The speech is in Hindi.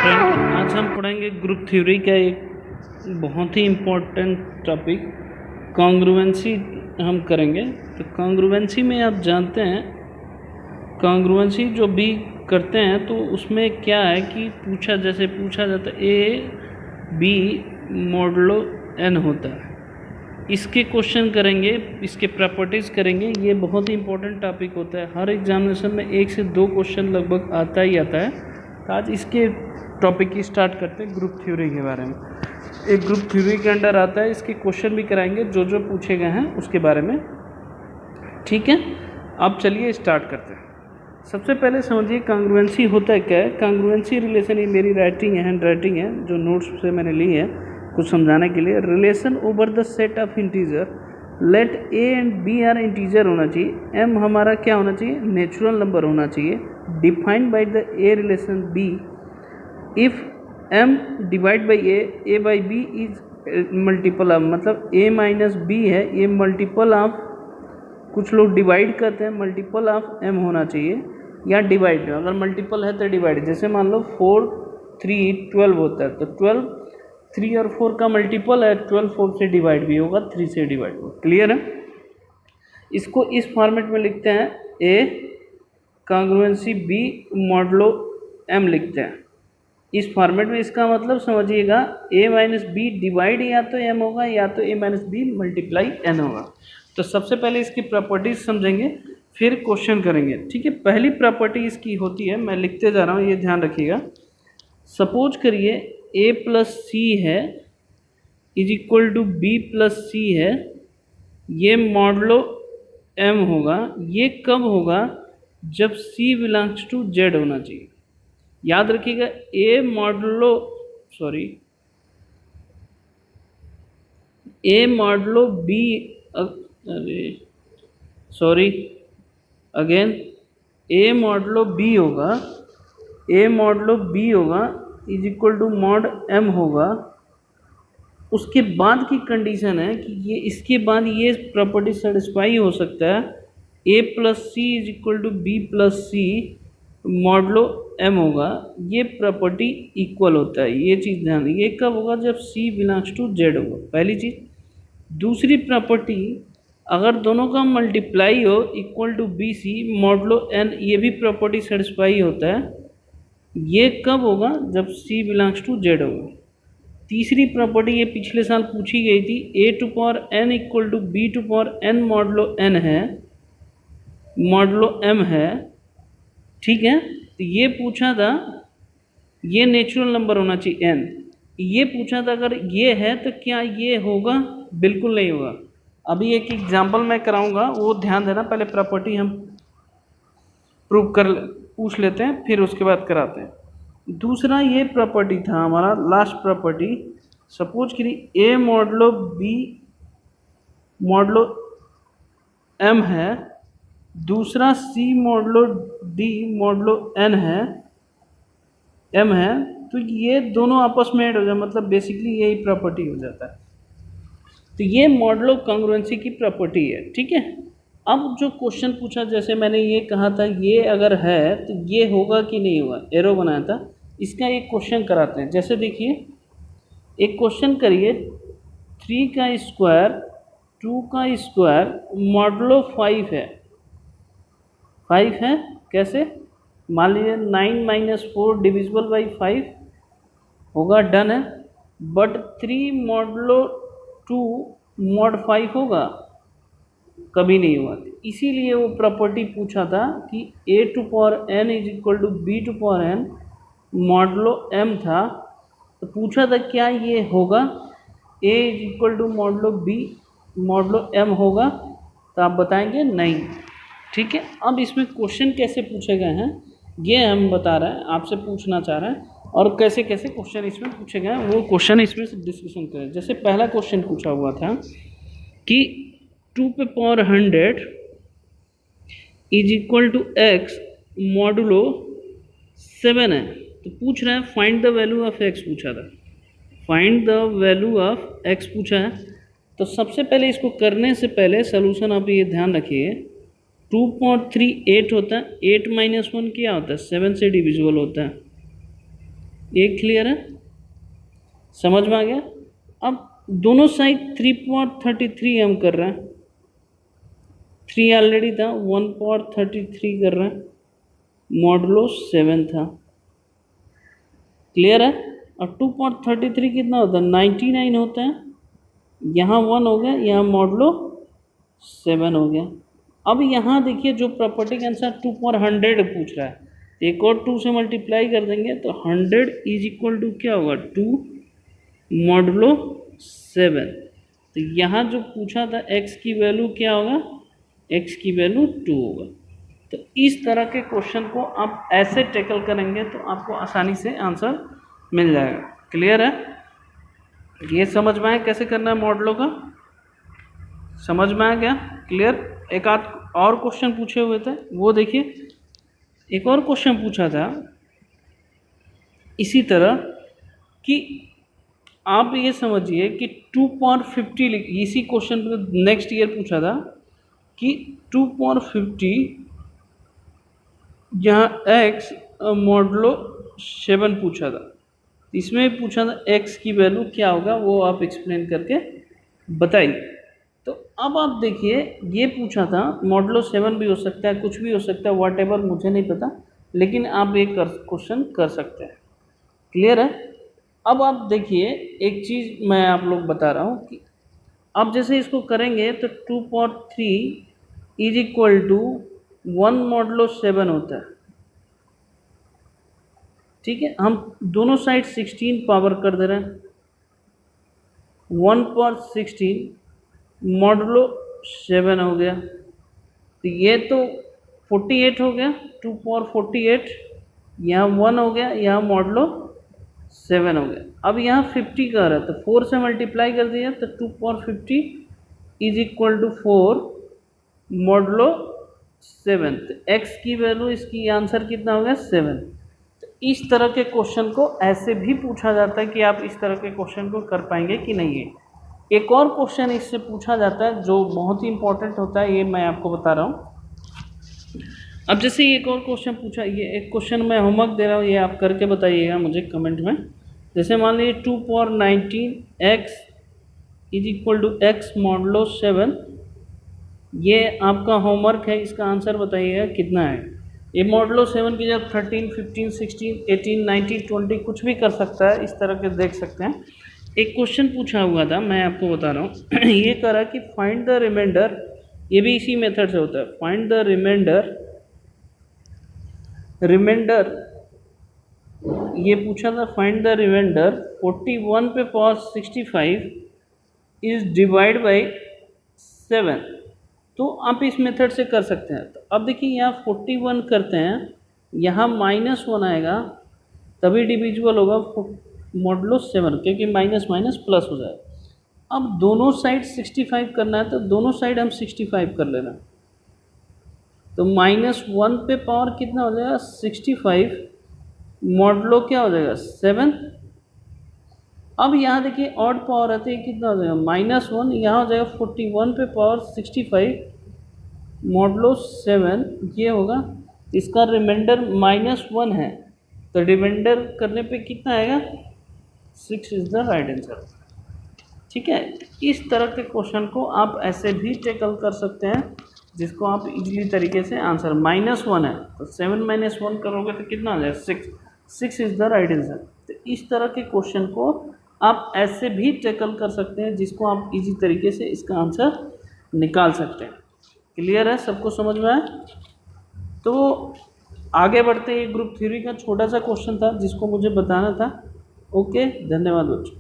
फ्रेंड, आज हम पढ़ेंगे ग्रुप थ्योरी का एक बहुत ही इम्पोर्टेंट टॉपिक कॉन्ग्रुएंसी हम करेंगे। तो कॉन्ग्रुएंसी में आप जानते हैं, कॉन्ग्रुएंसी जो भी करते हैं तो उसमें क्या है कि पूछा जाता है ए बी मॉडलो एन होता है। इसके क्वेश्चन करेंगे, इसके प्रॉपर्टीज़ करेंगे। ये बहुत ही इंपॉर्टेंट टॉपिक होता है, हर एग्जामिनेशन में 1 से 2 क्वेश्चन लगभग आता ही आता है। तो आज इसके टॉपिक की स्टार्ट करते हैं ग्रुप थ्योरी के बारे में। एक ग्रुप थ्योरी के अंडर आता है, इसके क्वेश्चन भी कराएंगे जो जो पूछे गए हैं उसके बारे में। ठीक है, अब चलिए स्टार्ट करते हैं। सबसे पहले समझिए कॉन्ग्रुएंसी होता है क्या है। कॉन्ग्रुएंसी रिलेशन, ये मेरी राइटिंग है, हैंड राइटिंग है, जो नोट्स से मैंने ली है कुछ समझाने के लिए। Relation over the set of integer, let a and b are integer होना चाहिए। एम हमारा क्या होना चाहिए, नेचुरल नंबर होना चाहिए। Defined by the a relation b, if m divide by a by b is multiple of, मतलब ए माइनस बी है, ये मल्टीपल ऑफ, कुछ लोग डिवाइड करते हैं, मल्टीपल ऑफ एम होना चाहिए या डिवाइड। अगर मल्टीपल है तो डिवाइड, जैसे मान लो 4 3 12 होता है, तो 12 3 और 4 का मल्टीपल है, 12 4 से डिवाइड भी होगा, 3 से डिवाइड होगा। क्लियर है। इसको इस फॉर्मेट में लिखते हैं, ए कॉन्ग्रुएंसी बी मॉडलो एम लिखते हैं इस फॉर्मेट में। इसका मतलब समझिएगा, ए माइनस बी डिवाइड या तो एम होगा या तो ए माइनस बी मल्टीप्लाई एन होगा। तो सबसे पहले इसकी प्रॉपर्टीज समझेंगे, फिर क्वेश्चन करेंगे। ठीक है, पहली प्रॉपर्टी इसकी होती है, मैं लिखते जा रहा हूँ, ये ध्यान रखिएगा। सपोज करिए ए प्लस सी है is equal to B plus C है, ये मॉडलो एम होगा। ये कब होगा, जब सी बिलोंग्स टू जेड होना चाहिए। याद रखिएगा, a modulo b, a modulo b होगा is equal to mod m होगा। उसके बाद की कंडीशन है कि ये, इसके बाद ये प्रॉपर्टी सेटिस्फाई हो सकता है, A plus C is equal to B plus C modulo M होगा। ये प्रॉपर्टी इक्वल होता है, ये चीज़ ध्यान। ये कब होगा, जब सी बिलोंग्स टू जेड होगा, पहली चीज़। दूसरी प्रॉपर्टी, अगर दोनों का मल्टीप्लाई हो equal to b c modulo n, ये भी प्रॉपर्टी सेटिस्फाई होता है। ये कब होगा, जब सी बिलोंग्स टू जेड होगा। तीसरी प्रॉपर्टी, ये पिछले साल पूछी गई थी, A to power N equal to B to power N modulo N है, मॉडलो एम है। ठीक है, तो ये पूछा था, ये नेचुरल नंबर होना चाहिए एन। ये पूछा था, अगर ये है तो क्या ये होगा, बिल्कुल नहीं होगा। अभी एक एग्जांपल मैं कराऊंगा, वो ध्यान देना। पहले प्रॉपर्टी हम पूछ लेते हैं, फिर उसके बाद कराते हैं। दूसरा ये प्रॉपर्टी था हमारा, लास्ट प्रॉपर्टी। सपोज करिए ए मॉडलो बी मॉडलो एम है, दूसरा सी मॉडलो डी मॉडलो एन है, एम है, तो ये दोनों आपस में ऐड हो जाए, मतलब बेसिकली यही प्रॉपर्टी हो जाता है। तो ये मॉडलो कॉन्ग्रुएंसी की प्रॉपर्टी है। ठीक है, अब जो क्वेश्चन पूछा, जैसे मैंने ये कहा था, ये अगर है तो ये होगा कि नहीं होगा, एरो बनाया था, इसका एक क्वेश्चन कराते हैं। जैसे देखिए, एक क्वेश्चन करिए, 3 का स्क्वायर 2 का स्क्वायर मॉडलो 5 है। 5 है कैसे, मान लीजिए 9 माइनस 4 डिविजिबल बाई 5 होगा, डन है। बट 3 मॉडलो 2 मॉड 5 होगा, कभी नहीं हुआ। इसीलिए वो प्रॉपर्टी पूछा था कि A to power N is equal to B to power N modulo M था। तो पूछा था क्या ये होगा, A is equal to modulo B modulo M होगा, तो आप बताएंगे नहीं। ठीक है, अब इसमें क्वेश्चन कैसे पूछे गए हैं ये हम बता रहे हैं, आपसे पूछना चाह रहे हैं, और कैसे कैसे क्वेश्चन इसमें पूछे गए हैं वो क्वेश्चन इसमें डिस्कशन करें। जैसे पहला क्वेश्चन पूछा हुआ था कि 2 पे power 100 is equal to x modulo 7 है। तो पूछ रहा है find the value of x, पूछा था find the value of x पूछा है। तो सबसे पहले इसको करने से पहले सलूशन आप ये ध्यान रखिए, 2.3 8 होता है, 8 माइनस 1 क्या होता है, 7 से डिविजिबल होता है। ये क्लियर है, समझ में आ गया। अब दोनों साइड 3/33 हम कर रहे हैं, 3 ऑलरेडी था, 1/33 कर रहे हैं, मॉडुलो 7 था, क्लियर है। और 2/33 कितना होता है, 99 होता है, यहाँ 1 हो गया, यहाँ मॉडुलो 7 हो गया। अब यहाँ देखिए जो प्रॉपर्टी का आंसर 2/100 पूछ रहा है, एक और 2 से मल्टीप्लाई कर देंगे तो 100 इज इक्वल टू क्या होगा, 2 मॉडुलो 7। तो यहाँ जो पूछा था x की वैल्यू क्या होगा, x की वैल्यू 2 होगा। तो इस तरह के क्वेश्चन को आप ऐसे टैकल करेंगे तो आपको आसानी से आंसर मिल जाएगा, क्लियर है। ये समझ में आया कैसे करना है मॉडलों का, समझ में आ गया, क्लियर। एक आध और क्वेश्चन पूछे हुए थे वो देखिए, एक और क्वेश्चन पूछा था इसी तरह कि आप ये समझिए कि 2/50, इसी क्वेश्चन पर नेक्स्ट ईयर पूछा था कि 2/50 जहाँ x मॉडुलो 7 पूछा था, इसमें पूछा था x की वैल्यू क्या होगा, वो आप एक्सप्लेन करके बताइए। तो अब आप देखिए ये पूछा था, मॉडुलो 7 भी हो सकता है, कुछ भी हो सकता है, वॉट एवर, मुझे नहीं पता, लेकिन आप ये क्वेश्चन कर सकते हैं, क्लियर है। अब आप देखिए एक चीज़ मैं आप लोग बता रहा हूँ कि अब जैसे इसको करेंगे तो 2/3 इज इक्वल टू 1 मॉडुलो 7 होता है, ठीक है। हम दोनों साइड 16 पावर कर दे रहे हैं, 1/16 मॉडुलो 7 हो गया, तो ये तो 48 हो गया, 2/48, यहाँ 1 हो गया, यहाँ मॉडुलो 7 हो गया। अब यहाँ 50 का रहा है तो 4 से मल्टीप्लाई कर दिया तो 2/50 इज इक्वल टू 4 मॉडुलो 7। तो x की वैल्यू, इसकी आंसर कितना हो गया, 7। तो इस तरह के क्वेश्चन को ऐसे भी पूछा जाता है कि आप इस तरह के क्वेश्चन को कर पाएंगे कि नहीं है। एक और क्वेश्चन इससे पूछा जाता है जो बहुत ही इंपॉर्टेंट होता है, ये मैं आपको बता रहा हूँ। अब जैसे एक और क्वेश्चन पूछा, ये एक क्वेश्चन मैं होमवर्क दे रहा हूँ, ये आप करके बताइएगा मुझे कमेंट में। जैसे मान लीजिए 2/19 x is equal to x modulo 7, ये आपका होमवर्क है, इसका आंसर बताइएगा कितना है। ये मॉडुलो 7 की जब 13, 15, 16, 18, 19, 20 कुछ भी कर सकता है, इस तरह के देख सकते हैं। एक क्वेश्चन पूछा हुआ था, मैं आपको बता रहा हूँ ये कह रहा कि फाइंड द रिमाइंडर, ये भी इसी मेथड से होता है, फाइंड द रिमाइंडर, ये पूछा था फाइंड द रिमाइंडर 41 पे पावर 65 इज डिवाइड बाई 7। तो आप इस मेथड से कर सकते हैं। तो अब देखिए यहाँ 41 करते हैं, यहाँ -1 आएगा, तभी डिविजिबल होगा मॉडुलो 7, क्योंकि माइनस माइनस प्लस हो जाए। अब दोनों साइड 65 करना है तो दोनों साइड हम 65 कर लेना, तो -1 पे पावर कितना हो जाएगा, 65 मॉडुलो क्या हो जाएगा, 7। अब यहाँ देखिए ऑड पावर है तो ये कितना हो जाएगा, -1, यहाँ हो जाएगा 41 पे पावर 65 मॉडुलो 7, ये होगा। इसका रिमाइंडर -1 है, तो रिमाइंडर करने पे कितना आएगा, 6 इज़ द राइट आंसर, ठीक है। इस तरह के क्वेश्चन को आप ऐसे भी टैकल कर सकते हैं, जिसको आप इजीली तरीके से आंसर, -1 है तो 7 - 1 करोगे तो कितना आ जाएगा, 6 इज़ द राइट आंसर। तो इस तरह के क्वेश्चन को आप ऐसे भी टैकल कर सकते हैं, जिसको आप इजी तरीके से इसका आंसर निकाल सकते हैं। क्लियर है, सबको समझ में आया। तो आगे बढ़ते हैं, ग्रुप थ्योरी का छोटा सा क्वेश्चन था जिसको मुझे बताना था। ओके, धन्यवाद बच्चों।